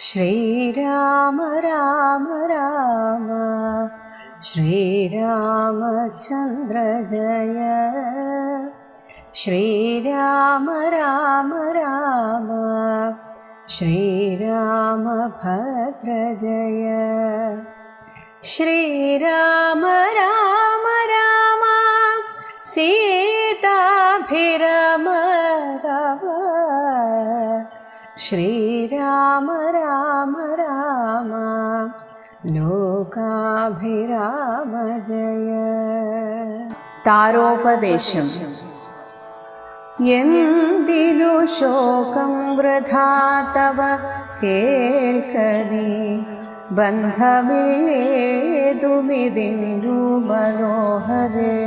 ശ്രീരാമ രാമ രാമ ശ്രീരാമചന്ദ്ര ജയ. ശ്രീരാമ രാമ രാമ ശ്രീരാമഭദ്ര ജയ. ശ്രീരാമ രാമ രാമ സീതാഭിരാമ രാമ. ശ്രീരാമ രാമ രാമ ലോകാഭിരാമ ജയ. താരോപദേശം. എന്തിനു ശോകം വൃഥാ തവ കേൾക്കനീ, ബന്ധമില്ലേതുമിതിന്നു മനോഹരേ.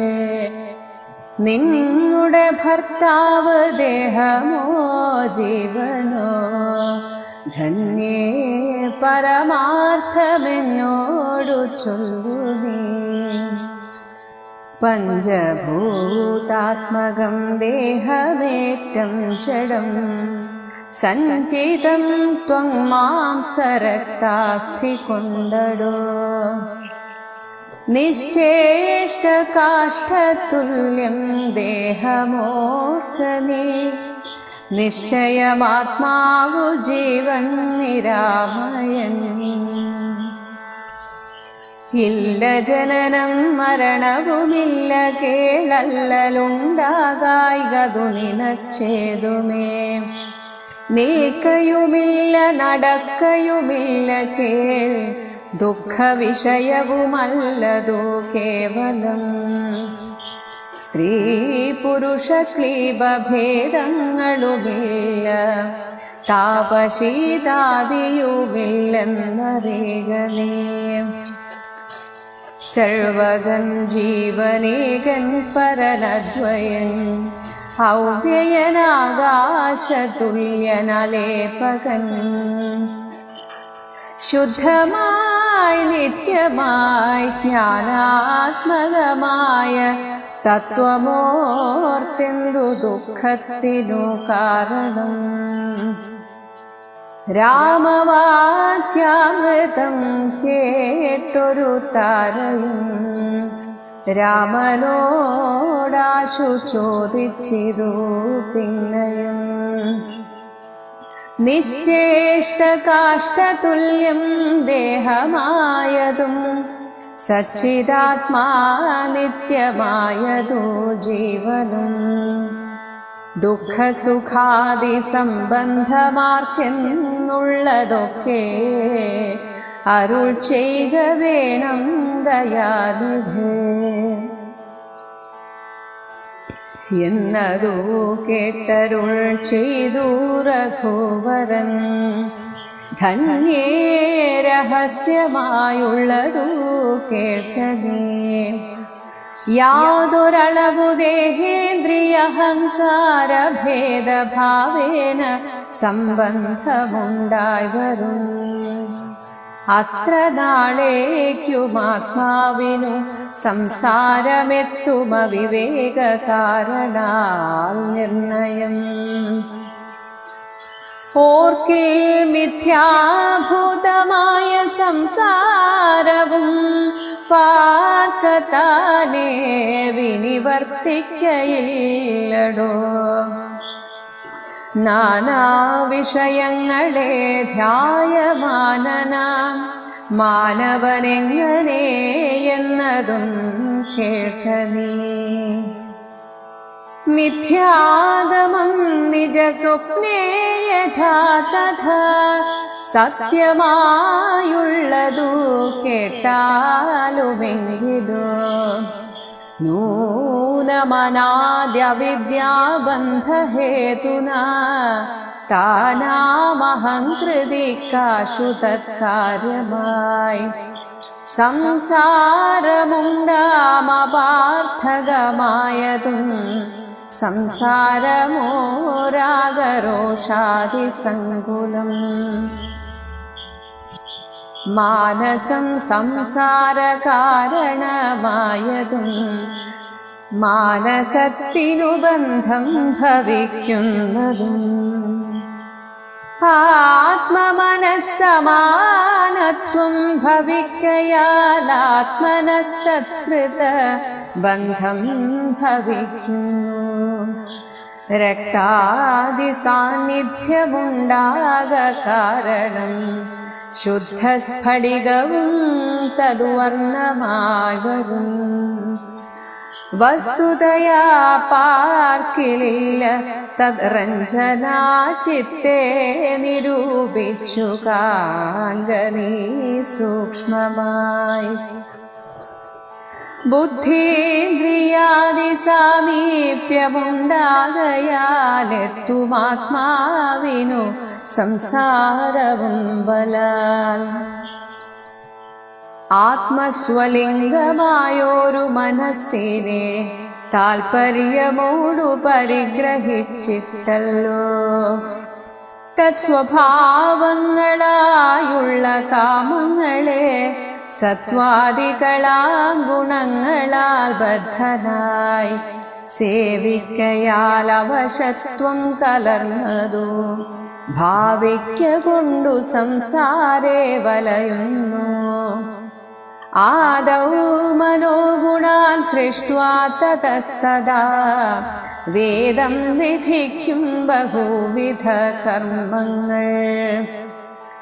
നിന്നുടെ ഭർത്താവ് ദേഹമോ ജീവനോ, ധന്യേ പരമാർത്ഥമെന്നോടു ചൊല്ലു നീ. പഞ്ചഭൂതാത്മകം ദേഹമേറ്റം ജഡം, സഞ്ചിതം ത്വം മാംസരക്താസ്ഥി കൊണ്ടടോ. നിശ്ചേഷ്ടകാഷ്ഠതുല്യം ദേഹമോർക്കനീ, നിശ്ചയമാത്മാവു ജീവൻ നിരാമയൻ. ഇല്ല ജനനം മരണവുമില്ല, കേളല്ലലുണ്ടാകായികതു നിനച്ചേതുമേ. നിൽക്കയുമില്ല നടക്കയുമില്ല, കേൾ ദുഃഖവിഷയവുമല്ലതു കേവലം. സ്ത്രീ പുരുഷ ക്ലീബഭേദങ്ങളുമില്ല, താപശീതാദിയുമില്ലെന്നറിയണേ. സർവഗൻ ജീവനേകൻ പരനദ്വയൻ, അവ്യയനാകാശതുല്യനലേപകൻ. ശുദ്ധമായി നിത്യമായി ജ്ഞാനാത്മകമായ തത്വമോർത്തെന്തു ദുഃഖത്തിനു കാരണം. രാമവാക്യാമൃതം കേട്ടൊരു താരയും, രാമനോടാശു ചോദിച്ചിതു പിന്നയും. നിശ്ചേഷ്ടകാഷ്ഠതുല്യം ദേഹമായതും, സച്ചിദാത്മാ നിത്യമായതു ജീവനും. ദുഃഖസുഖാദി സംബന്ധമാർക്കെന്നുള്ളതൊക്കെ അരുൾ ചെയ്യുക വേണം ദയാനിധേ. എന്നതു കേട്ടരുൾ ചെയ്തു രഘുവരൻ, ധന്യേ രഹസ്യമായുള്ളതു കേൾക്കനേ. യാതൊരളവു ദേഹേന്ദ്രിയ അഹങ്കാര ഭേദഭാവേന സംബന്ധമുണ്ടായി വരും. അത്ര നാളേക്കുമാത്മാവിനു സംസാരമെത്തുമവിവേക കാരണാൽ നിർണയം. ഓർക്കിൽ മിഥ്യാഭൂതമായ സംസാരവും പാർക്കത്താനേ വിനിവർത്തിക്കയില്ലടോ. നാനാവിഷയങ്ങളെ ധ്യായമാനനാം മാനവനെങ്ങനെ എന്നതും കേൾക്കനീ. മിഥ്യാഗമം നിജസ്വപ്നേ യഥാ തഥാ, സത്യമായുള്ളതു കേട്ടാലുമെങ്കിലോ. നൂനമനാദ്യവിദ്യാബന്ധഹേതുനാ, താനാമഹംകൃതിക്കാശു തത്കാര്യമായി. സംസാരമുണ്ടാമപാർത്ഥകമായതും, സംസാരമോ രാഗരോഷാദിസങ്കുലം. മാനസം സംസാരകാരണമായതും, മാനസത്തിനു ബന്ധം ഭവിക്കുന്നതും. ആത്മമനസ്സമാനത്വം ഭവിക്കയാലാത്മനസ്തത്കൃത ബന്ധം ഭവിക്കുന്നു. രക്താദി സാന്നിധ്യമുണ്ടാക കാരണം ശുദ്ധസ്ഫടികവും തതുവർണ്ണമായി വരും. വസ്തുതയാ പാർക്കിലില്ല തദ്രഞ്ജനാ ചിത്തേ നിരൂപിച്ചു കാൺകനീ സൂക്ഷ്മമായി. ബുദ്ധീന്ദ്രിയാദി സാമീപ്യമുണ്ടാകയാലെത്തുമാത്മാവിനു സംസാരവും ബലാൽ. ആത്മസ്വലിംഗമായോരു മനസ്സിനെ താൽപര്യമോടു പരിഗ്രഹിച്ചിട്ടല്ലോ തത്സ്വഭാവങ്ങളായുള്ള കാമങ്ങളെ സത്വാദികളാം ഗുണങ്ങളാൽ ബദ്ധനായി സേവിക്കയാൽ അവശത്വം കലർന്നതു ഭാവിക്ക കൊണ്ടു സംസാരേ വലയുന്നു. ആദൗ മനോഗുണാൻ സൃഷ്ട്വാ തതസ്തദാ വേദം വിധിക്കും ബഹുവിധ കർമ്മങ്ങൾ.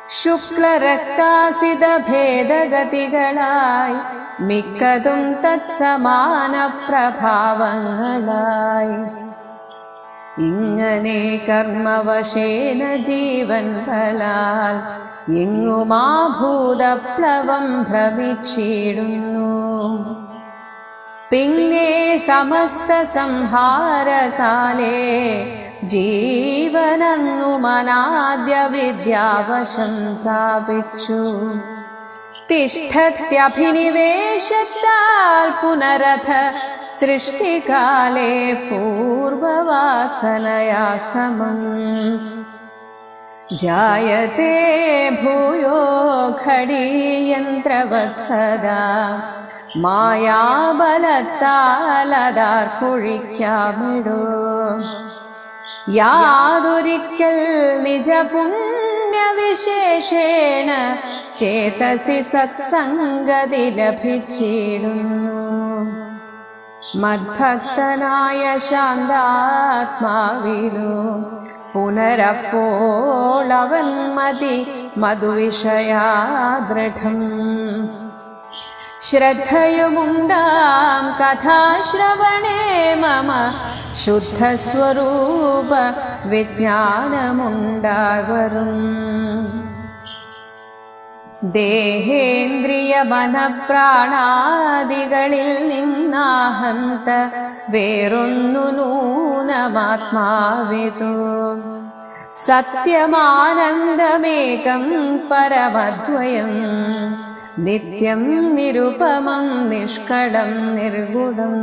ശുക്ലരക്താസിത ഭേദഗതികളായി മിക്കതും തത്സമാന പ്രഭാവങ്ങളായി. ഇങ്ങനെ കർമ്മവശേന ജീവൻ ഫലാൽ എങ്ങുമാ ഭൂതപ്ലവം ഭ്രമിച്ചിടുന്നു. പിന്നെ സമസ്ത സംഹാരകാലേ ജീവനന്നു മനാദ്യ വിദ്യാവശം പ്രാപിച്ചു. തിഷ്ഠത്യഭിനിവേശത്താൽ പുനരഥ സൃഷ്ടികാലേ പൂർവവാസനയാ സമം. ജായത്തെ ഭൂയോ ഘടീയന്ത്രവത് സദാ മായാബലത്താലതാർക്കൊഴിക്കാമിടോ. യാതൊരിക്കൽ നിജപുണ്യവിശേഷേണ ചേതസി സത്സംഗതി ലഭിച്ചിടുന്നു. മദ്ഭക്തനായ ശാന്താത്മാവിനു പുനരപ്പോളവൻ മതി മധുവിഷയാദൃഢം. ശ്രദ്ധയുമുണ്ടാം കഥാശ്രവണേ മമ ശുദ്ധസ്വരൂപ വിജ്ഞാനമുണ്ടാവരും. ദേഹേന്ദ്രിയ മനഃപ്രാണാദികളിൽ നിന്നാഹന്ത വേറൊന്നു നൂനമാത്മാവിതു. സത്യമാനന്ദമേകം പരമദ്വയം നിത്യം നിരുപമം നിഷ്കളം നിർഗുണം.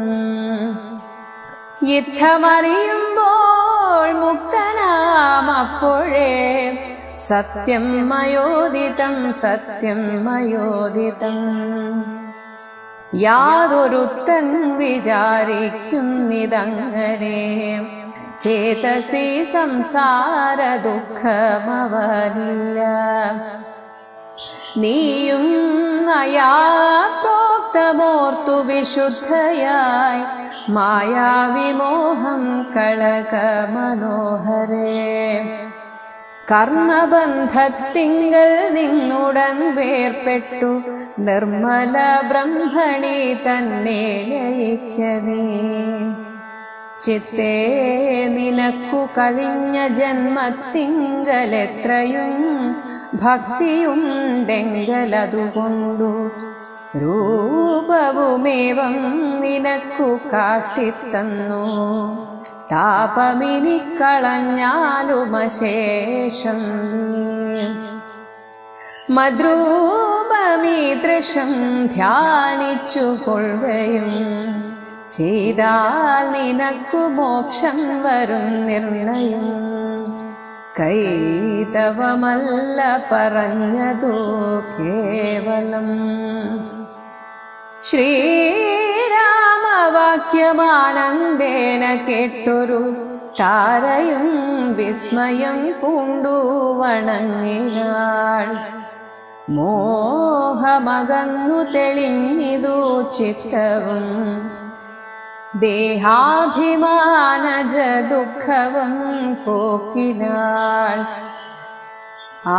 യുദ്ധമറിയുമ്പോൾ മുക്തനാം അപ്പോഴേ സത്യം മയോദിതം സത്യം മയോദിതം. യാതൊരുത്തൻ വിചാരിക്കുന്നിതങ്ങനെ ചേതസി സംസാര ദുഃഖമവനില്ല. നീയും അയാ പ്രോക്തമോർത്തു വിശുദ്ധയായി മായാവിമോഹം കളക മനോഹരേ. കർമ്മബന്ധത്തിങ്കൽ നിന്നുടൻ വേർപ്പെട്ടു നിർമ്മല ബ്രഹ്മണി തന്നെ ലയിക്കനേ. ചിത്തേ നിനക്കു കഴിഞ്ഞ ജന്മത്തിങ്കലെത്രയും ഭക്തിയുണ്ടെങ്കലതുകൊണ്ടു രൂപവുമേവം നിനക്കു കാട്ടിത്തന്നു. താപമിനിക്കളഞ്ഞാലുമശേഷം മദ്രൂപമീദൃശം ധ്യാനിച്ചു കൊള്ളുകയും ചെയ്താൽ നിനക്കു മോക്ഷം വരും നിർണയം. കൈതവമല്ല പറഞ്ഞതു കേവലം. ശ്രീരാമവാക്യമാനന്ദേന കേട്ടൊരു താരയും വിസ്മയം പൂണ്ടു വണങ്ങിനാൾ. മോഹമകന്നു തെളിഞ്ഞിതു ചിത്തവും ദേഹാഭിമാനജ ദുഃഖവും പോക്കിനാൾ.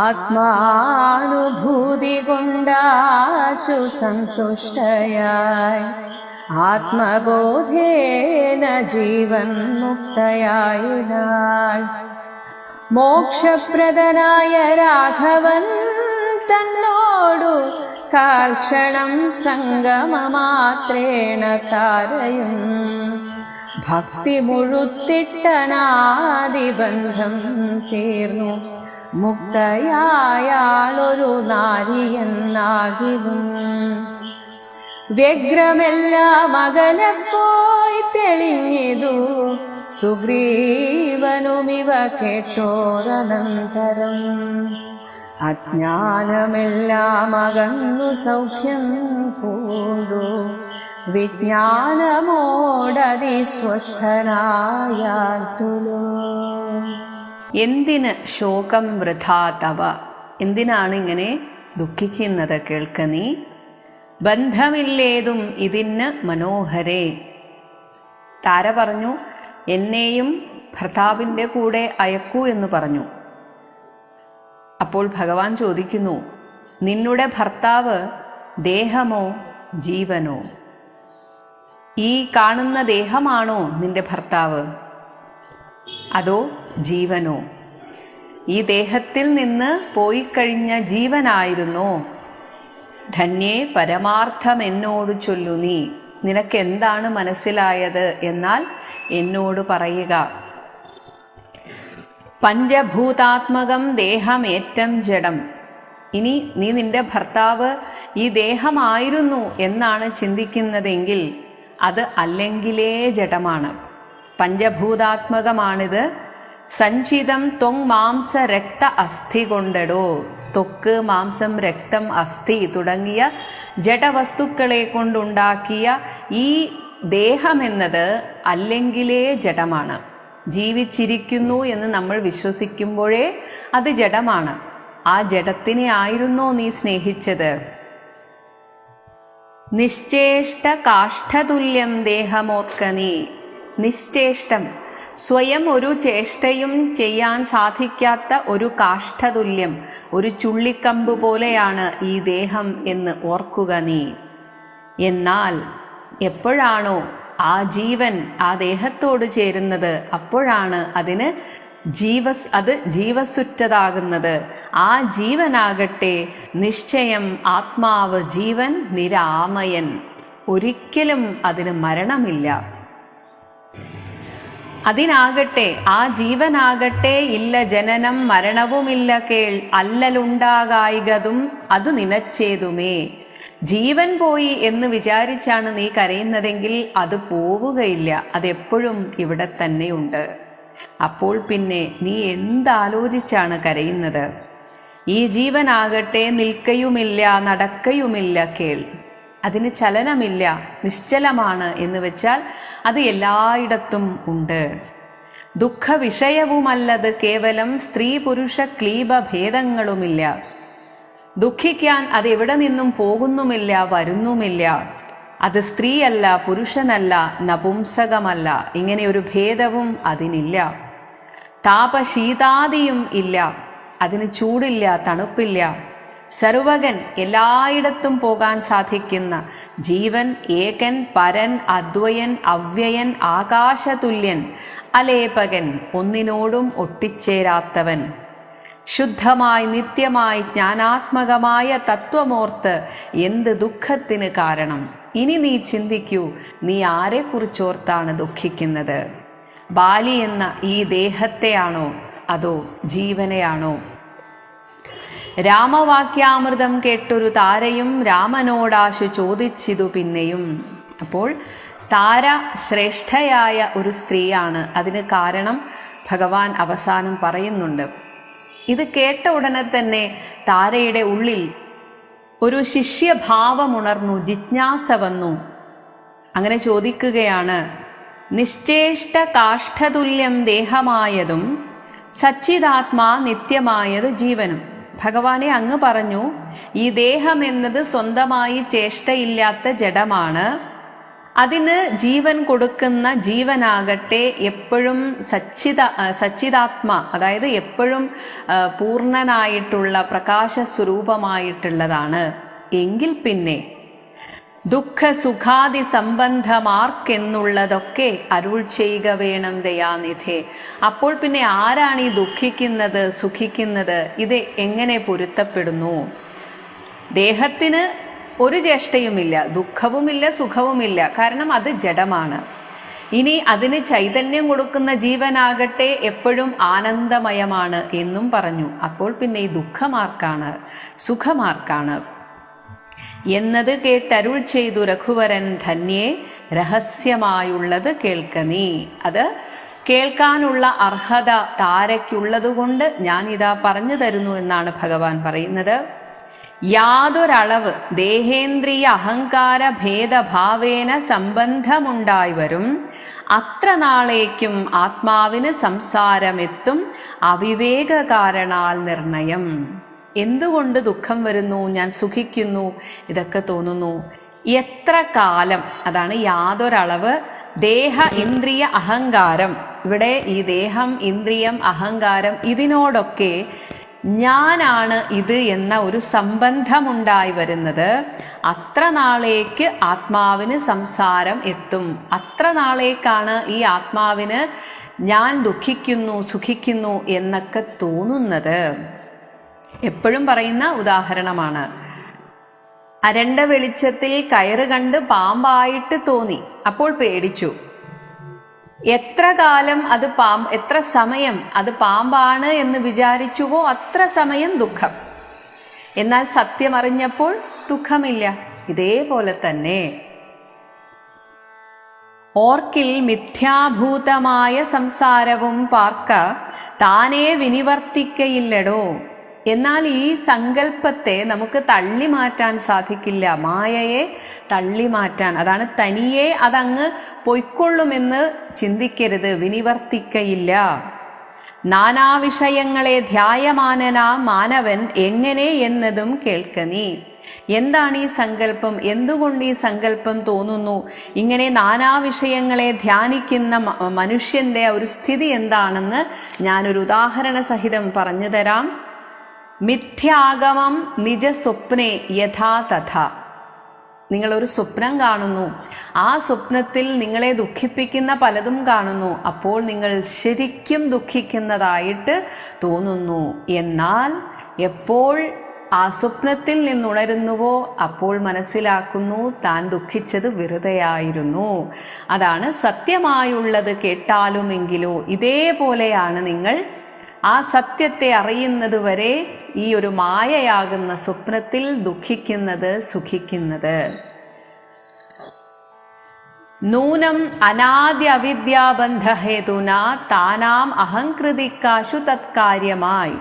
ആത്മാനുഭൂതി കൊണ്ടാശു സന്തുഷ്ടയായി ആത്മബോധേന ജീവൻ മുക്തയായിനാൾ. മോക്ഷപ്രദനായ രാഘവൻ തന്നോടു കാൽക്ഷണം സംഗമമാത്രേണ താരയും ഭക്തി മുഴുത്തിട്ടനാദിബന്ധം തീർന്നു മുക്തയായാളൊരു നാരിയെന്നാകിലും. വ്യഗ്രമെല്ലാം അകലപ്പോയി തെളിഞ്ഞിതു സുഗ്രീവനുമിവ കേട്ടോരനന്തരം. അജ്ഞാനമെല്ലാം അകന്നു സൗഖ്യം പൂണ്ടു വിജ്ഞാനമോടതിസ്വസ്ഥനായാട്ടുലോ. എന്തിന് ശോകം വൃഥാ തവ, എന്തിനാണ് ഇങ്ങനെ ദുഃഖിക്കുന്നത് കേൾക്ക നീ. ബന്ധമില്ലേതും ഇതിന് മനോഹരേ. താര പറഞ്ഞു, എന്നെയും ഭർത്താവിൻ്റെ കൂടെ അയക്കൂ എന്ന് പറഞ്ഞു. അപ്പോൾ ഭഗവാൻ ചോദിക്കുന്നു, നിന്നുടെ ഭർത്താവ് ദേഹമോ ജീവനോ? ഈ കാണുന്ന ദേഹമാണോ നിന്റെ ഭർത്താവ്, അതോ ജീവനോ? ഈ ദേഹത്തിൽ നിന്ന് പോയിക്കഴിഞ്ഞ ജീവനായിരുന്നോ? ധന്യേ പരമാർത്ഥം എന്നോട് ചൊല്ലു നീ. നിനക്ക് എന്താണ് മനസ്സിലായത് എന്നാൽ എന്നോട് പറയുക. പഞ്ചഭൂതാത്മകം ദേഹമേറ്റം ജഡം. ഇനി നീ നിന്റെ ഭർത്താവ് ഈ ദേഹമായിരുന്നു എന്നാണ് ചിന്തിക്കുന്നതെങ്കിൽ അത് അല്ലെങ്കിലേ ജഡമാണ്. പഞ്ചഭൂതാത്മകമാണിത്. സഞ്ചിതം ത്വങ് മാംസ രക്ത അസ്ഥി കൊണ്ടടോ. ത്വക്ക്, മാംസം, രക്തം, അസ്ഥി തുടങ്ങിയ ജഡവസ്തുക്കളെ കൊണ്ടുണ്ടാക്കിയ ഈ ദേഹമെന്നത് അല്ലെങ്കിലേ ജഡമാണ്. ജീവിച്ചിരിക്കുന്നു എന്ന് നമ്മൾ വിശ്വസിക്കുമ്പോഴേ അത് ജഡമാണ്. ആ ജഡത്തിനെ ആയിരുന്നോ നീ സ്നേഹിച്ചത്? നിശ്ചേഷ്ട കാഷ്ഠതുല്യം ദേഹമോർക്ക നീ. നിശ്ചേഷ്ടം, സ്വയം ഒരു ചേഷ്ടയും ചെയ്യാൻ സാധിക്കാത്ത ഒരു കാഷ്ഠതുല്യം, ഒരു ചുള്ളിക്കമ്പ് പോലെയാണ് ഈ ദേഹം എന്ന് ഓർക്കുക നീ. എന്നാൽ എപ്പോഴാണോ ആ ജീവൻ ആ ദേഹത്തോട് ചേരുന്നത് അപ്പോഴാണ് അത് ജീവസുറ്റതാകുന്നത്. ആ ജീവനാകട്ടെ നിശ്ചയം ആത്മാവ് ജീവൻ നിരാമയൻ. ഒരിക്കലും അതിന് മരണമില്ല. അതിനാകട്ടെ ആ ജീവനാകട്ടെ ഇല്ല ജനനം മരണവുമില്ല കേൾ അല്ലലുണ്ടാകായികതും അത് നിനച്ചേതുമേ. ജീവൻ പോയി എന്ന് വിചാരിച്ചാണ് നീ കരയുന്നതെങ്കിൽ അത് പോവുകയില്ല, അതെപ്പോഴും ഇവിടെ തന്നെയുണ്ട്. അപ്പോൾ പിന്നെ നീ എന്താലോചിച്ചാണ് കരയുന്നത്? ഈ ജീവനാകട്ടെ നിൽക്കയുമില്ല നടക്കയുമില്ല കേൾ. അതിന് ചലനമില്ല, നിശ്ചലമാണ് എന്ന് വെച്ചാൽ അത് എല്ലായിടത്തും ഉണ്ട്. ദുഃഖവിഷയവുമല്ലത് കേവലം സ്ത്രീ പുരുഷ ക്ലീബ ഭേദങ്ങളുമില്ല. ദുഃഖിക്കാൻ അത് എവിടെ നിന്നും പോകുന്നുമില്ല, വരുന്നുമില്ല. അത് സ്ത്രീയല്ല, പുരുഷനല്ല, നപുംസകമല്ല, ഇങ്ങനെ ഒരു ഭേദവും അതിനില്ല. താപശീതാദിയും ഇല്ല, അതിന് ചൂടില്ല, തണുപ്പില്ല. സർവകൻ, എല്ലായിടത്തും പോകാൻ സാധിക്കുന്ന ജീവൻ, ഏകൻ, പരൻ, അദ്വയൻ, അവ്യയൻ, ആകാശതുല്യൻ, അലേപകൻ, ഒന്നിനോടും ഒട്ടിച്ചേരാത്തവൻ, ശുദ്ധമായി നിത്യമായി ജ്ഞാനാത്മകമായ തത്വമോർത്ത് എന്ത് ദുഃഖത്തിന് കാരണം? ഇനി നീ ചിന്തിക്കൂ, നീ ആരെക്കുറിച്ചോർത്താണ് ദുഃഖിക്കുന്നത്? ബാലി എന്ന ഈ ദേഹത്തെയാണോ അതോ ജീവനെയാണോ? രാമവാക്യാമൃതം കേട്ടൊരു താരയും രാമനോടാശു ചോദിച്ചിതു പിന്നെയും. അപ്പോൾ താര ശ്രേഷ്ഠയായ ഒരു സ്ത്രീയാണ്. അതിന് കാരണം ഭഗവാൻ അവസാനം പറയുന്നുണ്ട്. ഇത് കേട്ട ഉടനെ തന്നെ താരയുടെ ഉള്ളിൽ ഒരു ശിഷ്യഭാവമുണർന്നു, ജിജ്ഞാസ വന്നു. അങ്ങനെ ചോദിക്കുകയാണ്, നിശ്ചേഷ്ട കാഷ്ഠതുല്യം ദേഹമായതും സച്ചിദാത്മാ നിത്യമായത് ജീവനും. ഭഗവാനെ അങ്ങ് പറഞ്ഞു, ഈ ദേഹം എന്നത് സ്വന്തമായി ചേഷ്ടയില്ലാത്ത ജഡമാണ്. അതിന് ജീവൻ കൊടുക്കുന്ന ജീവനാകട്ടെ എപ്പോഴും സച്ചിദാത്മ, അതായത് എപ്പോഴും പൂർണ്ണനായിട്ടുള്ള പ്രകാശ സ്വരൂപമായിട്ടുള്ളതാണ്. എങ്കിൽ പിന്നെ ദുഃഖ സുഖാദി സംബന്ധമാർക്കെന്നുള്ളതൊക്കെ അരുൾ ചെയ്യുക വേണം ദയാനിധേ. അപ്പോൾ പിന്നെ ആരാണ് ഈ ദുഃഖിക്കുന്നത് സുഖിക്കുന്നത്? ഇത് എങ്ങനെ പൊരുത്തപ്പെടുന്നു? ദേഹത്തിന് ഒരു ചേഷ്ടയുമില്ല, ദുഃഖവുമില്ല, സുഖവുമില്ല, കാരണം അത് ജഡമാണ്. ഇനി അതിന് ചൈതന്യം കൊടുക്കുന്ന ജീവനാകട്ടെ എപ്പോഴും ആനന്ദമയമാണ് എന്നും പറഞ്ഞു. അപ്പോൾ പിന്നെ ഈ ദുഃഖമാർക്കാണ്, സുഖമാർക്കാണ് എന്നത് കേട്ടരുൾ ചെയ്തു രഘുവരൻ ധന്യേ, രഹസ്യമായുള്ളത് കേൾക്ക നീ. അത് കേൾക്കാനുള്ള അർഹത താരയ്ക്കുള്ളതുകൊണ്ട് ഞാനിതാ പറഞ്ഞു തരുന്നു എന്നാണ് ഭഗവാൻ പറയുന്നത്. യാതൊരളവ് ദേഹേന്ദ്രിയ അഹങ്കാര ഭേദഭാവേന സംബന്ധമുണ്ടായി വരും, അത്ര നാളേക്കും ആത്മാവിന് സംസാരമെത്തും അവിവേക കാരണാൽ നിർണയം. എന്തുകൊണ്ട് ദുഃഖം വരുന്നു, ഞാൻ സുഖിക്കുന്നു, ഇതൊക്കെ തോന്നുന്നു? എത്ര കാലം, അതാണ് യാതൊരളവ്. ദേഹ ഇന്ദ്രിയ അഹങ്കാരം, ഇവിടെ ഈ ദേഹം ഇന്ദ്രിയം അഹങ്കാരം ഇതിനോടൊക്കെ ഞാനാണ് ഇത് എന്ന ഒരു സംബന്ധമുണ്ടായി വരുന്നത്. അത്ര നാളേക്ക് ആത്മാവിന് സംസാരം എത്തും. അത്ര നാളേക്കാണ് ഈ ആത്മാവിന് ഞാൻ ദുഃഖിക്കുന്നു സുഖിക്കുന്നു എന്നൊക്കെ തോന്നുന്നത്. എപ്പോഴും പറയുന്ന ഉദാഹരണമാണ്. അരണ്ട വെളിച്ചത്തിൽ കയറ് കണ്ട് പാമ്പായിട്ട് തോന്നി, അപ്പോൾ പേടിച്ചു. എത്ര കാലം അത് എത്ര സമയം അത് പാമ്പാണ് എന്ന് വിചാരിച്ചുവോ അത്ര സമയം ദുഃഖം. എന്നാൽ സത്യം അറിഞ്ഞപ്പോൾ ദുഃഖമില്ല. ഇതേപോലെ തന്നെ ഓർക്കിൽ മിഥ്യാഭൂതമായ സംസാരവും പാർക്ക താനേ വിനിവർത്തിക്കയില്ലടോ. എന്നാൽ ഈ സങ്കല്പത്തെ നമുക്ക് തള്ളി മാറ്റാൻ സാധിക്കില്ല, മായയെ തള്ളി മാറ്റാൻ. അതാണ് തനിയെ അതങ്ങ് പൊയ്ക്കൊള്ളുമെന്ന് ചിന്തിക്കരുത്, വിനിവർത്തിക്കയില്ല. നാനാവിഷയങ്ങളെ ധ്യായമാനനാ മാനവൻ എങ്ങനെ എന്നതും കേൾക്ക നീ. എന്താണ് ഈ സങ്കല്പം? എന്തുകൊണ്ട് ഈ സങ്കല്പം തോന്നുന്നു? ഇങ്ങനെ നാനാവിഷയങ്ങളെ ധ്യാനിക്കുന്ന മനുഷ്യന്റെ ഒരു സ്ഥിതി എന്താണെന്ന് ഞാനൊരു ഉദാഹരണ സഹിതം പറഞ്ഞു തരാം. മിഥ്യാഗമം നിജ സ്വപ്നെ യഥാ തഥാ. നിങ്ങളൊരു സ്വപ്നം കാണുന്നു, ആ സ്വപ്നത്തിൽ നിങ്ങളെ ദുഃഖിപ്പിക്കുന്ന പലതും കാണുന്നു. അപ്പോൾ നിങ്ങൾ ശരിക്കും ദുഃഖിക്കുന്നതായിട്ട് തോന്നുന്നു. എന്നാൽ എപ്പോൾ ആ സ്വപ്നത്തിൽ നിന്നുണരുന്നുവോ അപ്പോൾ മനസ്സിലാക്കുന്നു താൻ ദുഃഖിച്ചത് വെറുതെയായിരുന്നു. അതാണ് സത്യമായുള്ളത് കേട്ടാലുമെങ്കിലോ. ഇതേപോലെയാണ് നിങ്ങൾ ആ സത്യത്തെ അറിയുന്നത് വരെ ഈ ഒരു മായയാകുന്ന സ്വപ്നത്തിൽ ദുഃഖിക്കുന്നത് സുഖിക്കുന്നത്. നൂനം അനാദ്യ അവിദ്യാബന്ധഹേതുന താനാം അഹംകൃതിക്കാശു തത്കാര്യമായി.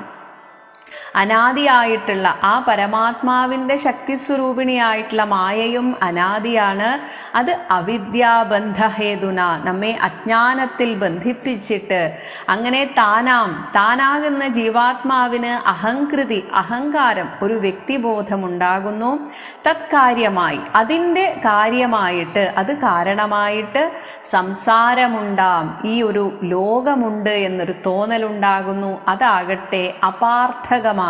അനാദിയായിട്ടുള്ള ആ പരമാത്മാവിൻ്റെ ശക്തിസ്വരൂപിണിയായിട്ടുള്ള മായയും അനാദിയാണ്. അത് അവിദ്യാബന്ധഹേതുന, നമ്മെ അജ്ഞാനത്തിൽ ബന്ധിപ്പിച്ചിട്ട് അങ്ങനെ താനാകുന്ന ജീവാത്മാവിന് അഹംകൃതി, അഹങ്കാരം, ഒരു വ്യക്തിബോധമുണ്ടാകുന്നു. തത്കാര്യമായി, അതിൻ്റെ കാര്യമായിട്ട്, അത് കാരണമായിട്ട് സംസാരമുണ്ടാം, ഈ ഒരു ലോകമുണ്ട് എന്നൊരു തോന്നലുണ്ടാകുന്നു. അതാകട്ടെ അപാർത്ഥകമായതും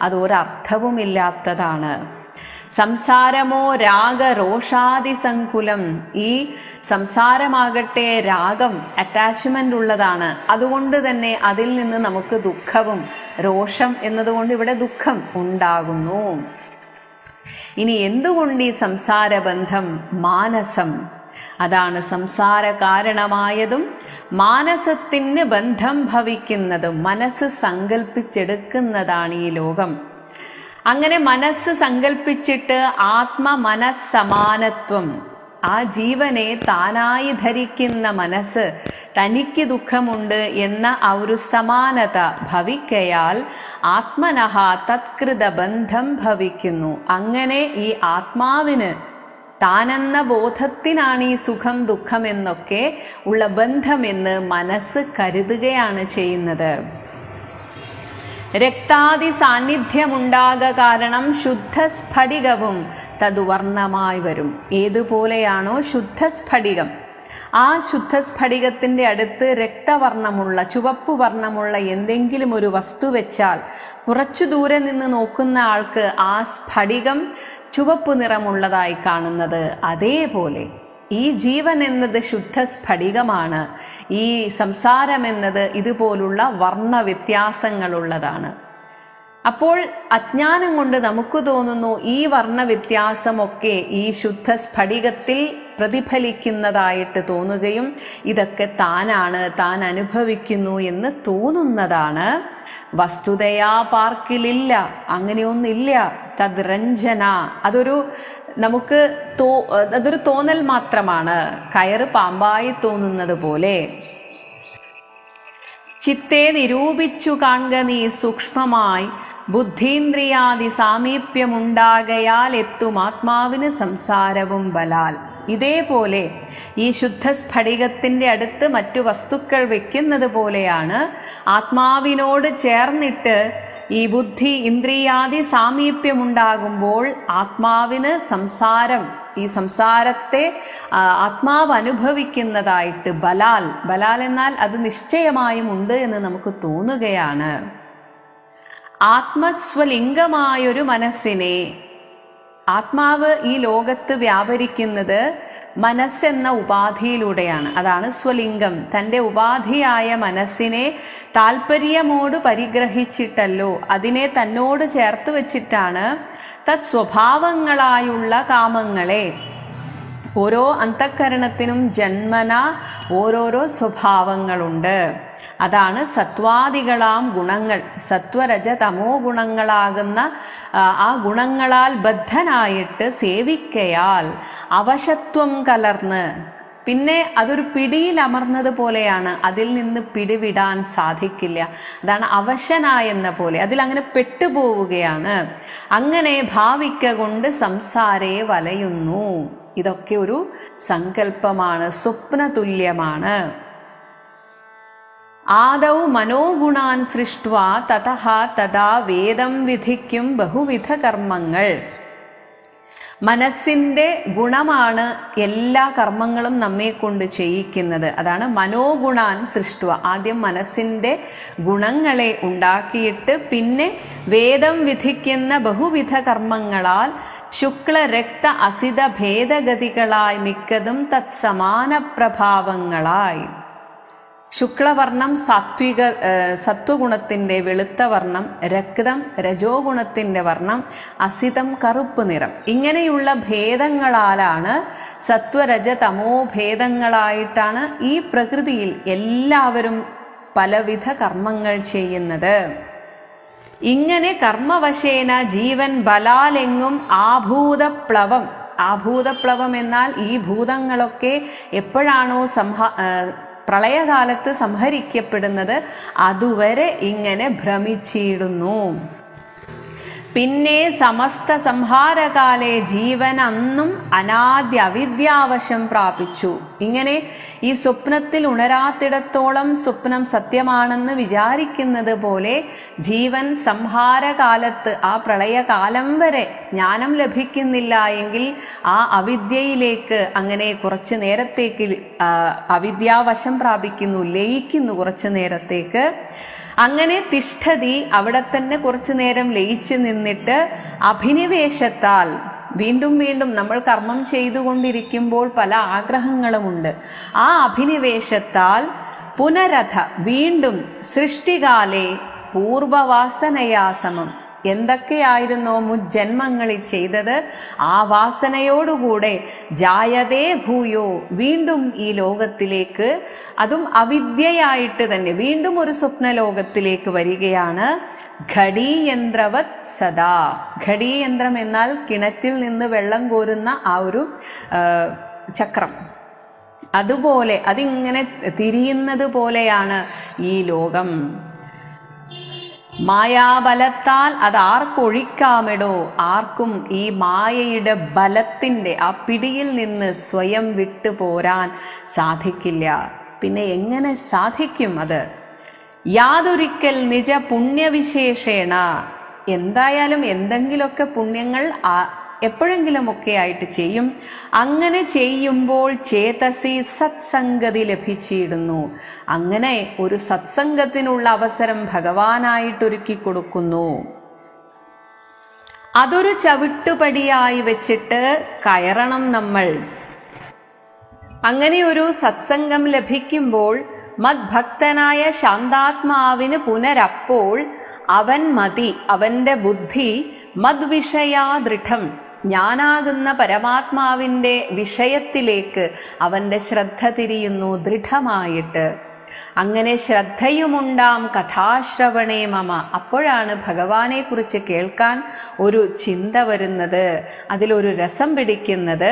അതൊരർത്ഥവുമില്ലാത്തതാണ്. സംസാരമോ രാഗരോഷാദിസങ്കുലം. ഈ സംസാരമാകട്ടെ രാഗം, അറ്റാച്ച്മെൻ്റ് ഉള്ളതാണ്. അതുകൊണ്ട് തന്നെ അതിൽ നിന്ന് നമുക്ക് ദുഃഖവും, രോഷം എന്നതുകൊണ്ട് ഇവിടെ ദുഃഖം ഉണ്ടാകുന്നു. ഇനി എന്തുകൊണ്ട് ഈ സംസാരബന്ധം? മാനസം, അതാണ് സംസാര കാരണമായതും മാനസത്തിന് ബന്ധം ഭവിക്കുന്നതും. മനസ്സ് സങ്കല്പിച്ചെടുക്കുന്നതാണ് ഈ ലോകം. അങ്ങനെ മനസ്സ് സങ്കല്പിച്ചിട്ട് ആത്മമനസ്സമാനത്വം, ആ ജീവനെ താനായി ധരിക്കുന്ന മനസ്സ് തനിക്ക് ദുഃഖമുണ്ട് എന്ന ആ ഒരു സമാനത ഭവിക്കയാൽ ആത്മനഃ തത്കൃത ബന്ധം ഭവിക്കുന്നു. അങ്ങനെ ഈ ആത്മാവിന് താനെന്ന ബോധത്തിനാണ് ഈ സുഖം ദുഃഖം എന്നൊക്കെ ഉള്ള ബന്ധമെന്ന് മനസ്സ് കരുതുകയാണ് ചെയ്യുന്നത്. രക്താദി സാന്നിധ്യമുണ്ടാക കാരണം ശുദ്ധ സ്ഫടികവും തതുവർണ്ണമായി വരും. ഏതുപോലെയാണോ ശുദ്ധ സ്ഫടികം, ആ ശുദ്ധ സ്ഫടികത്തിൻ്റെ അടുത്ത് രക്തവർണ്ണമുള്ള ചുവപ്പ് വർണ്ണമുള്ള എന്തെങ്കിലും ഒരു വസ്തു വെച്ചാൽ കുറച്ചു ദൂരെ നിന്ന് നോക്കുന്ന ആൾക്ക് ആ സ്ഫടികം ചുവപ്പ് നിറമുള്ളതായി കാണുന്നത്, അതേപോലെ ഈ ജീവൻ എന്നത് ശുദ്ധ സ്ഫടികമാണ്. ഈ സംസാരം എന്നത് ഇതുപോലുള്ള വർണ്ണ വ്യത്യാസങ്ങളുള്ളതാണ്. അപ്പോൾ അജ്ഞാനം കൊണ്ട് നമുക്ക് തോന്നുന്നു ഈ വർണ്ണ വ്യത്യാസമൊക്കെ ഈ ശുദ്ധ സ്ഫടികത്തിൽ പ്രതിഫലിക്കുന്നതായിട്ട് തോന്നുകയും ഇതൊക്കെ താനാണ്, താൻ അനുഭവിക്കുന്നു എന്ന് തോന്നുന്നതാണ്. വസ്തുതയാ പാർക്കിലില്ല, അങ്ങനെയൊന്നില്ല. തദ്രഞ്ജന, അതൊരു തോന്നൽ മാത്രമാണ്. കയറ് പാമ്പായി തോന്നുന്നത് പോലെ. ചിത്തെ നിരൂപിച്ചു കാണുക നീ സൂക്ഷ്മമായി, ബുദ്ധീന്ദ്രിയാദി സാമീപ്യമുണ്ടാകയാൽ എത്തും ആത്മാവിന് സംസാരവും ബലാൽ. ഇതേപോലെ ഈ ശുദ്ധ സ്ഫടികത്തിൻ്റെ അടുത്ത് മറ്റു വസ്തുക്കൾ വെക്കുന്നത് പോലെയാണ് ആത്മാവിനോട് ചേർന്നിട്ട് ഈ ബുദ്ധി ഇന്ദ്രിയാദി സാമീപ്യമുണ്ടാകുമ്പോൾ ആത്മാവിന് സംസാരം, ഈ സംസാരത്തെ ആത്മാവ് അനുഭവിക്കുന്നതായിട്ട് ബലാൽ എന്നാൽ അത് നിശ്ചയമായും ഉണ്ട് എന്ന് നമുക്ക് തോന്നുകയാണ്. ആത്മസ്വലിംഗമായൊരു മനസ്സിനെ, ആത്മാവ് ഈ ലോകത്ത് വ്യാപരിക്കുന്നത് മനസ്സെന്ന ഉപാധിയിലൂടെയാണ്. അതാണ് സ്വലിംഗം. തൻ്റെ ഉപാധിയായ മനസ്സിനെ താല്പര്യമോട് പരിഗ്രഹിച്ചിട്ടല്ലോ, അതിനെ തന്നോട് ചേർത്ത് വച്ചിട്ടാണ് തത് സ്വഭാവങ്ങളായുള്ള കാമങ്ങളെ. ഓരോ അന്തഃകരണത്തിനും ജന്മന ഓരോരോ സ്വഭാവങ്ങളുണ്ട്. അതാണ് സത്വാദികളാം ഗുണങ്ങൾ. സത്വരജ തമോ ഗുണങ്ങളാകുന്ന ആ ഗുണങ്ങളാൽ ബദ്ധനായിട്ട് സേവിക്കയാൽ അവശത്വം കലർന്ന്, പിന്നെ അതൊരു പിടിയിൽ അമർന്നത് പോലെയാണ്, അതിൽ നിന്ന് പിടിവിടാൻ സാധിക്കില്ല. അതാണ് അവശനായെന്ന പോലെ, അതിലങ്ങനെ പെട്ടുപോവുകയാണ്. അങ്ങനെ ഭാവിക്ക കൊണ്ട് സംസാരേ വലയുന്നു. ഇതൊക്കെ ഒരു സങ്കല്പമാണ്, സ്വപ്നതുല്യമാണ്. ആദൗ മനോഗുണാൻ സൃഷ്ട്വാ തതഃ തഥാ വേദം വിധിക്കും ബഹുവിധ കർമ്മങ്ങൾ. മനസ്സിൻ്റെ ഗുണമാണ് എല്ലാ കർമ്മങ്ങളും നമ്മെ കൊണ്ട് ചെയ്യിക്കുന്നത്. അതാണ് മനോഗുണാൻ സൃഷ്ടുവ. ആദ്യം മനസ്സിൻ്റെ ഗുണങ്ങളെ ഉണ്ടാക്കിയിട്ട് പിന്നെ വേദം വിധിക്കുന്ന ബഹുവിധ കർമ്മങ്ങളാൽ ശുക്ല രക്ത അസിത ഭേദഗതികളായി മിക്കതും തത്സമാന പ്രഭാവങ്ങളായി. ശുക്ലവർണം സത്വഗുണത്തിൻ്റെ വെളുത്ത വർണ്ണം, രക്തം രജോ ഗുണത്തിൻ്റെ വർണ്ണം, അസിതം കറുപ്പ് നിറം. ഇങ്ങനെയുള്ള ഭേദങ്ങളാലാണ്, സത്വരജ തമോ ഭേദങ്ങളായിട്ടാണ് ഈ പ്രകൃതിയിൽ എല്ലാവരും പലവിധ കർമ്മങ്ങൾ ചെയ്യുന്നത്. ഇങ്ങനെ കർമ്മവശേന ജീവൻ ബലാലെങ്ങും ആഭൂതപ്ലവം. ആഭൂതപ്ലവം എന്നാൽ ഈ ഭൂതങ്ങളൊക്കെ എപ്പോഴാണോ പ്രളയകാലത്ത് സംഹരിക്കപ്പെടുന്നത് അതുവരെ ഇങ്ങനെ ഭ്രമിച്ചിടുന്നു. പിന്നെ സമസ്ത സംഹാരകാലെ ജീവൻ അന്നും അനാദ്യ അവിദ്യാവശം പ്രാപിച്ചു. ഇങ്ങനെ ഈ സ്വപ്നത്തിൽ ഉണരാത്തിടത്തോളം സ്വപ്നം സത്യമാണെന്ന് വിചാരിക്കുന്നത് പോലെ ജീവൻ സംഹാരകാലത്ത്, ആ പ്രളയകാലം വരെ ജ്ഞാനം ലഭിക്കുന്നില്ല എങ്കിൽ ആ അവിദ്യയിലേക്ക് അങ്ങനെ കുറച്ച് നേരത്തേക്ക് അവിദ്യാവശം പ്രാപിക്കുന്നു, ലയിക്കുന്നു കുറച്ച് നേരത്തേക്ക്. അങ്ങനെ തിഷ്ഠതി, അവിടെ തന്നെ കുറച്ചു നേരം ലയിച്ചു നിന്നിട്ട് അഭിനിവേശത്താൽ വീണ്ടും വീണ്ടും നമ്മൾ കർമ്മം ചെയ്തുകൊണ്ടിരിക്കുമ്പോൾ പല ആഗ്രഹങ്ങളുമുണ്ട്. ആ അഭിനിവേശത്താൽ പുനരഥ വീണ്ടും സൃഷ്ടികാലേ പൂർവവാസനയാസമം, എന്തൊക്കെയായിരുന്നോ മുജ്ജന്മങ്ങളിൽ ചെയ്തത് ആ വാസനയോടുകൂടെ ജായതേ ഭൂയോ, വീണ്ടും ഈ ലോകത്തിലേക്ക്, അതും അവിദ്യയായിട്ട് തന്നെ വീണ്ടും ഒരു സ്വപ്നലോകത്തിലേക്ക് വരികയാണ്. ഘടീയന്ത്രവത് സദാ. ഘടീയന്ത്രം എന്നാൽ കിണറ്റിൽ നിന്ന് വെള്ളം കോരുന്ന ആ ഒരു ചക്രം, അതുപോലെ അതിങ്ങനെ തിരിയുന്നത് പോലെയാണ് ഈ ലോകം. മായാബലത്താൽ അത് ആർക്കൊഴിക്കാമെടോ? ആർക്കും ഈ മായയുടെ ബലത്തിൻ്റെ ആ പിടിയിൽ നിന്ന് സ്വയം വിട്ടുപോരാൻ സാധിക്കില്ല. പിന്നെ എങ്ങനെ സാധിക്കും അത്? യാതൊരിക്കൽ നിജ പുണ്യവിശേഷേണ, എന്തായാലും എന്തെങ്കിലുമൊക്കെ പുണ്യങ്ങൾ എപ്പോഴെങ്കിലുമൊക്കെ ആയിട്ട് ചെയ്യും. അങ്ങനെ ചെയ്യുമ്പോൾ ചേതസി സത്സംഗതി ലഭിച്ചിടുന്നു. അങ്ങനെ ഒരു സത്സംഗത്തിനുള്ള അവസരം ഭഗവാനായിട്ടൊരുക്കി കൊടുക്കുന്നു. അതൊരു ചവിട്ടുപടിയായി വെച്ചിട്ട് കയറണം നമ്മൾ. അങ്ങനെ ഒരു സത്സംഗം ലഭിക്കുമ്പോൾ മദ്ഭക്തനായ ശാന്താത്മാവിന് പുനരപ്പോൾ അവൻ മതി, അവൻ്റെ ബുദ്ധി മദ്വിഷയാ ദൃഢം, ഞാനാകുന്ന പരമാത്മാവിൻ്റെ വിഷയത്തിലേക്ക് അവൻ്റെ ശ്രദ്ധ തിരിയുന്നു ദൃഢമായിട്ട്. അങ്ങനെ ശ്രദ്ധയുമുണ്ടാം കഥാശ്രവണേ മമ. അപ്പോഴാണ് ഭഗവാനെ കുറിച്ച് കേൾക്കാൻ ഒരു ചിന്ത വരുന്നത്, അതിലൊരു രസം പിടിക്കുന്നത്.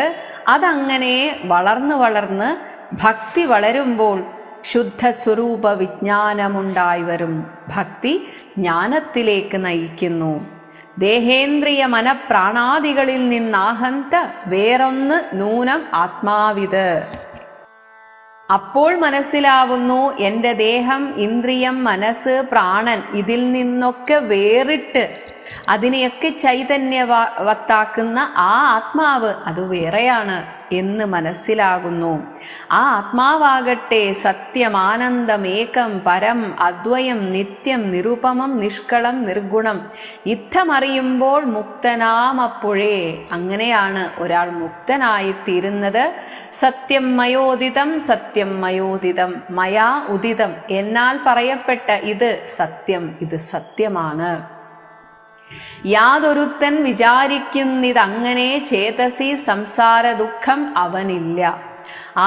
അതങ്ങനെ വളർന്ന് വളർന്ന് ഭക്തി വളരുമ്പോൾ ശുദ്ധ സ്വരൂപ വിജ്ഞാനമുണ്ടായി വരും. ഭക്തി ജ്ഞാനത്തിലേക്ക് നയിക്കുന്നു. ദേഹേന്ദ്രിയ മനപ്രാണാദികളിൽ നിന്നാഹന്ത വേറൊന്ന് നൂനം ആത്മാവിത്. അപ്പോൾ മനസ്സിലാവുന്നു എൻ്റെ ദേഹം, ഇന്ദ്രിയം, മനസ്സ്, പ്രാണൻ ഇതിൽ നിന്നൊക്കെ വേറിട്ട് അതിനെയൊക്കെ ചൈതന്യവത്താക്കുന്ന ആ ആത്മാവ് അത് വേറെയാണ് എന്ന് മനസ്സിലാകുന്നു. ആ ആത്മാവാകട്ടെ സത്യം, ആനന്ദം, ഏകം, പരം, അദ്വയം, നിത്യം, നിരുപമം, നിഷ്കളം, നിർഗുണം. ഇത്തമറിയുമ്പോൾ മുക്തനാം അപ്പോഴേ. അങ്ങനെയാണ് ഒരാൾ മുക്തനായിത്തീരുന്നത്. സത്യം മയോദിതം, സത്യം മയോദിതം, മയാ ഉദിതം, എന്നാൽ പറയപ്പെട്ട ഇത് സത്യം, ഇത് സത്യമാണ്. യാതൊരുത്തൻ വിചാരിക്കുന്നിതങ്ങനെ ചേതസി സംസാര ദുഃഖം അവനില്ല.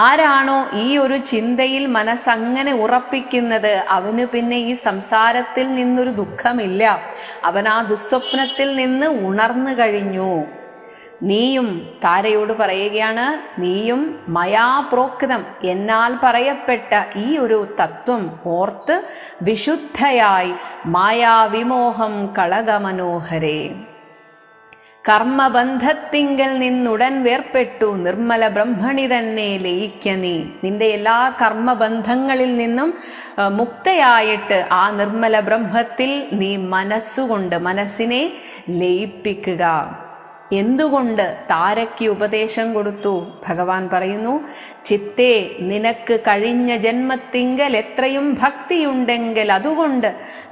ആരാണോ ഈ ഒരു ചിന്തയിൽ മനസ്സങ്ങനെ ഉറപ്പിക്കുന്നത്, അവന് പിന്നെ ഈ സംസാരത്തിൽ നിന്നൊരു ദുഃഖമില്ല. അവൻ ആ ദുസ്വപ്നത്തിൽ നിന്ന് ഉണർന്നു കഴിഞ്ഞു. നീയും, താരയോട് പറയുകയാണ്, നീയും മയാ പ്രോക്തം, എന്നാൽ പറയപ്പെട്ട ഈ ഒരു തത്വം ഓർത്ത് വിശുദ്ധയായി മായാവിമോഹം കളകമനോഹരേ. കർമ്മബന്ധത്തിങ്കൽ നിന്നുടൻ വേർപ്പെട്ടു നിർമ്മല ബ്രഹ്മണി തന്നെ ലയിക്ക നീ. നിന്റെ എല്ലാ കർമ്മബന്ധങ്ങളിൽ നിന്നും മുക്തയായിട്ട് ആ നിർമ്മല ബ്രഹ്മത്തിൽ നീ മനസ്സുകൊണ്ട് മനസ്സിനെ ലയിപ്പിക്കുക. എന്തുകൊണ്ട് താരയ്ക്ക് ഉപദേശം കൊടുത്തു? ഭഗവാൻ പറയുന്നു, ചിത്തേ നിനക്ക് കഴിഞ്ഞ ജന്മത്തിങ്കൽ എത്രയും ഭക്തിയുണ്ടെങ്കിൽ അതുകൊണ്ട്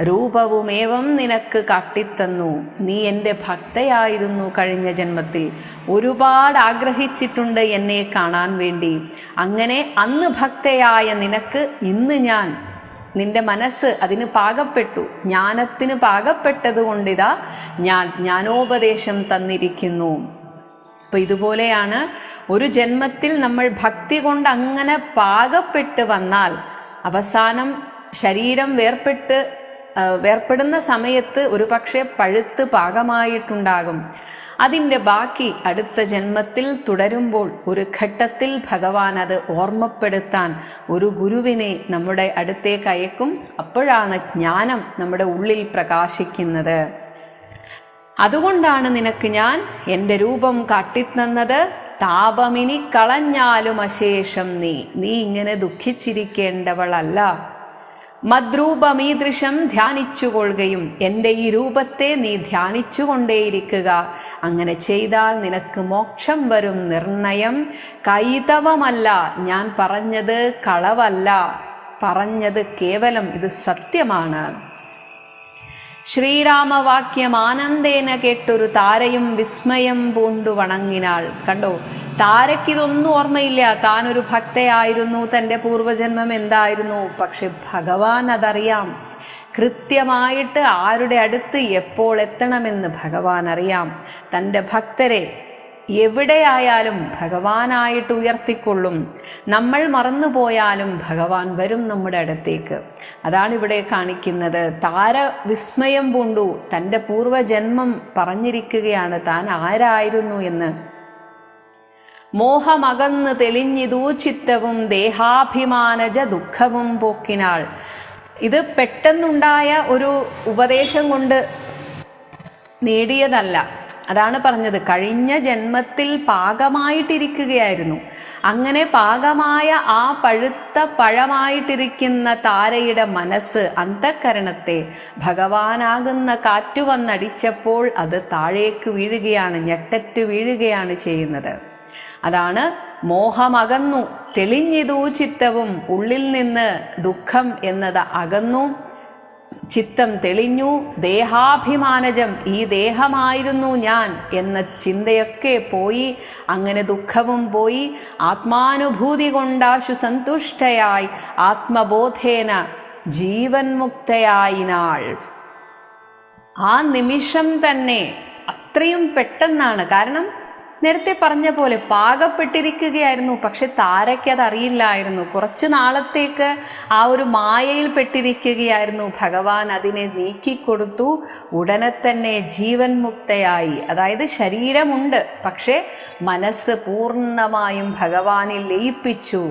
രൂപവുമേവം നിനക്ക് കാട്ടിത്തന്നു. നീ എൻ്റെ ഭക്തയായിരുന്നു കഴിഞ്ഞ ജന്മത്തിൽ, ഒരുപാട് ആഗ്രഹിച്ചിട്ടുണ്ട് എന്നെ കാണാൻ വേണ്ടി. അങ്ങനെ അന്ന് ഭക്തയായ നിനക്ക് ഇന്ന് ഞാൻ, നിന്റെ മനസ്സ് അതിന് പാകപ്പെട്ടു, ജ്ഞാനത്തിന് പാകപ്പെട്ടത് കൊണ്ടിതാ ഞാൻ ജ്ഞാനോപദേശം തന്നിരിക്കുന്നു. അപ്പൊ ഇതുപോലെയാണ് ഒരു ജന്മത്തിൽ നമ്മൾ ഭക്തി കൊണ്ട് അങ്ങനെ പാകപ്പെട്ട് വന്നാൽ അവസാനം ശരീരം വേർപ്പെടുന്ന സമയത്ത് ഒരു പക്ഷേ പഴുത്ത് പാകമായിട്ടുണ്ടാകും. അതിൻ്റെ ബാക്കി അടുത്ത ജന്മത്തിൽ തുടരുമ്പോൾ ഒരു ഘട്ടത്തിൽ ഭഗവാൻ അത് ഓർമ്മപ്പെടുത്താൻ ഒരു ഗുരുവിനെ നമ്മുടെ അടുത്തേക്ക് അയക്കും. അപ്പോഴാണ് ജ്ഞാനം നമ്മുടെ ഉള്ളിൽ പ്രകാശിക്കുന്നത്. അതുകൊണ്ടാണ് നിനക്ക് ഞാൻ എൻ്റെ രൂപം കാട്ടിത്തന്നത്. താപമിനി കളഞ്ഞാലും അശേഷം നീ ഇങ്ങനെ ദുഃഖിച്ചിരിക്കേണ്ടവളല്ല. മദ്രൂപമീദൃശം ധ്യാനിച്ചുകൊള്ളുകയും എൻ്റെ ഈ രൂപത്തെ നീ ധ്യാനിച്ചുകൊണ്ടേയിരിക്കുക. അങ്ങനെ ചെയ്താൽ നിനക്ക് മോക്ഷം വരും നിർണയം. കൈതവമല്ല, ഞാൻ പറഞ്ഞത് കളവല്ല, പറഞ്ഞത് കേവലം ഇത് സത്യമാണ്. ശ്രീരാമവാക്യം ആനന്ദേന കേട്ടൊരു താരയും വിസ്മയം പൂണ്ടു വണങ്ങിനാൾ. കണ്ടോ, താരയ്ക്കിതൊന്നും ഓർമ്മയില്ല, താനൊരു ഭക്തയായിരുന്നു, തൻ്റെ പൂർവജന്മം എന്തായിരുന്നു. പക്ഷെ ഭഗവാൻ അതറിയാം. കൃത്യമായിട്ട് ആരുടെ അടുത്ത് എപ്പോൾ എത്തണമെന്ന് ഭഗവാൻ അറിയാം. തൻ്റെ ഭക്തരെ എവിടെയായാലും ഭഗവാനായിട്ട് ഉയർത്തിക്കൊള്ളും. നമ്മൾ മറന്നുപോയാലും ഭഗവാൻ വരും നമ്മുടെ അടുത്തേക്ക്. അതാണ് ഇവിടെ കാണിക്കുന്നത്. താര വിസ്മയം പൂണ്ടു, തൻ്റെ പൂർവജന്മം പറഞ്ഞിരിക്കുകയാണ്, താൻ ആരായിരുന്നു എന്ന്. മോഹമകന്ന് തെളിഞ്ഞിതൂ ചിത്തവും ദേഹാഭിമാനജ ദുഃഖവും പോക്കിനാൾ. ഇത് പെട്ടെന്നുണ്ടായ ഒരു ഉപദേശം കൊണ്ട് നേടിയതല്ല. അതാണ് പറഞ്ഞത്, കഴിഞ്ഞ ജന്മത്തിൽ പാകമായിട്ടിരിക്കുകയായിരുന്നു. അങ്ങനെ പാകമായ ആ പഴുത്ത പഴമായിട്ടിരിക്കുന്ന താരയുടെ മനസ്സ്, അന്തഃകരണത്തെ ഭഗവാനാകുന്ന കാറ്റു വന്നടിച്ചപ്പോൾ അത് താഴേക്ക് വീഴുകയാണ്, ഞെട്ടറ്റ് വീഴുകയാണ് ചെയ്യുന്നത്. അതാണ് മോഹമകന്നു തെളിഞ്ഞിതു ചിത്തവും, ഉള്ളിൽ നിന്ന് ദുഃഖം എന്നത് അകന്നു, ചിത്തം തെളിഞ്ഞു. ദേഹാഭിമാനജം, ഈ ദേഹമായിരുന്നു ഞാൻ എന്ന ചിന്തയൊക്കെ പോയി. അങ്ങനെ ദുഃഖവും പോയി. ആത്മാനുഭൂതി കൊണ്ടാശു സന്തുഷ്ടയായി ആത്മബോധേന ജീവൻ മുക്തയായിനാൾ. ആ നിമിഷം തന്നെ അത്രയും പെട്ടെന്നാണ്. കാരണം നേരത്തെ പറഞ്ഞ പോലെ പാകപ്പെട്ടിരിക്കുകയായിരുന്നു. പക്ഷെ താരയ്ക്ക് അതറിയില്ലായിരുന്നു. കുറച്ചു നാളത്തേക്ക് ആ ഒരു മായയിൽ പെട്ടിരിക്കുകയായിരുന്നു. ഭഗവാൻ അതിനെ നീക്കിക്കൊടുത്തു. ഉടനെ തന്നെ ജീവൻ മുക്തയായി. അതായത് ശരീരമുണ്ട്, പക്ഷെ മനസ്സ് പൂർണ്ണമായും ഭഗവാനിൽ ലയിപ്പിച്ചു.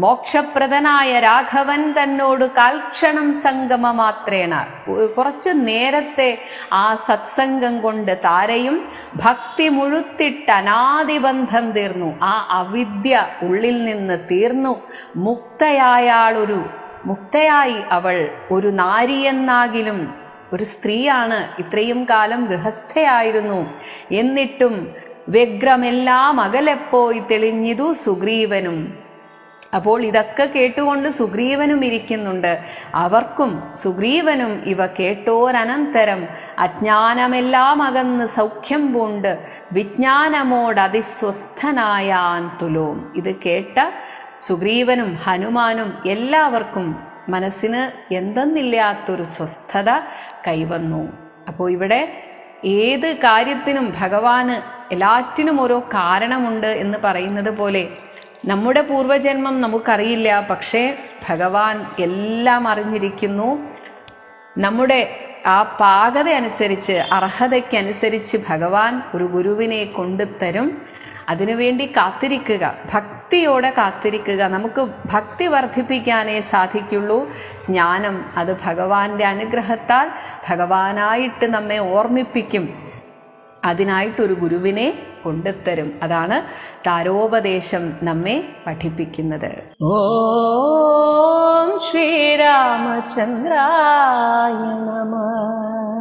മോക്ഷപ്രദനായ രാഘവൻ തന്നോട് കാൽക്ഷണം സംഗമ മാത്രേണ, കുറച്ച് നേരത്തെ ആ സത്സംഗം കൊണ്ട് താരയും ഭക്തി മുഴുത്തിട്ട് അനാദിബന്ധം തീർന്നു. ആ അവിദ്യ ഉള്ളിൽ നിന്ന് തീർന്നു. മുക്തയായി അവൾ. ഒരു നാരിയെന്നാകിലും ഒരു സ്ത്രീയാണ്, ഇത്രയും കാലം ഗൃഹസ്ഥയായിരുന്നു. എന്നിട്ടും വ്യഗ്രമെല്ലാം അകലെപ്പോയി തെളിഞ്ഞിതു സുഗ്രീവനും. അപ്പോൾ ഇതൊക്കെ കേട്ടുകൊണ്ട് സുഗ്രീവനും ഇരിക്കുന്നുണ്ട്. അവർക്കും സുഗ്രീവനും ഇവ കേട്ടോരനന്തരം അജ്ഞാനമെല്ലാം അകന്ന് സൗഖ്യം പൂണ്ട് വിജ്ഞാനമോട് അതിസ്വസ്ഥനായാൻ തുലോം. ഇത് കേട്ട സുഗ്രീവനും ഹനുമാനും എല്ലാവർക്കും മനസ്സിന് എന്തെന്നില്ലാത്തൊരു സ്വസ്ഥത കൈവന്നു. അപ്പോൾ ഇവിടെ ഏത് കാര്യത്തിനും ഭഗവാന് എല്ലാറ്റിനും ഓരോ കാരണമുണ്ട് എന്ന് പറയുന്നത് പോലെ നമ്മുടെ പൂർവജന്മം നമുക്കറിയില്ല, പക്ഷേ ഭഗവാൻ എല്ലാം അറിഞ്ഞിരിക്കുന്നു. നമ്മുടെ ആ പാകത അനുസരിച്ച്, അർഹതയ്ക്കനുസരിച്ച് ഭഗവാൻ ഒരു ഗുരുവിനെ കൊണ്ടുതരും. അതിനുവേണ്ടി കാത്തിരിക്കുക, ഭക്തിയോടെ കാത്തിരിക്കുക. നമുക്ക് ഭക്തി വർദ്ധിപ്പിക്കാനേ സാധിക്കുള്ളൂ. ജ്ഞാനം അത് ഭഗവാന്റെ അനുഗ്രഹത്താൽ ഭഗവാനായിട്ട് നമ്മെ ഓർമ്മിപ്പിക്കും. അതിനായിട്ടൊരു ഗുരുവിനെ കൊണ്ടുത്തരും. അതാണ് താരോപദേശം നമ്മെ പഠിപ്പിക്കുന്നത്. ഓം ശ്രീരാമചന്ദ്രായ നമഃ.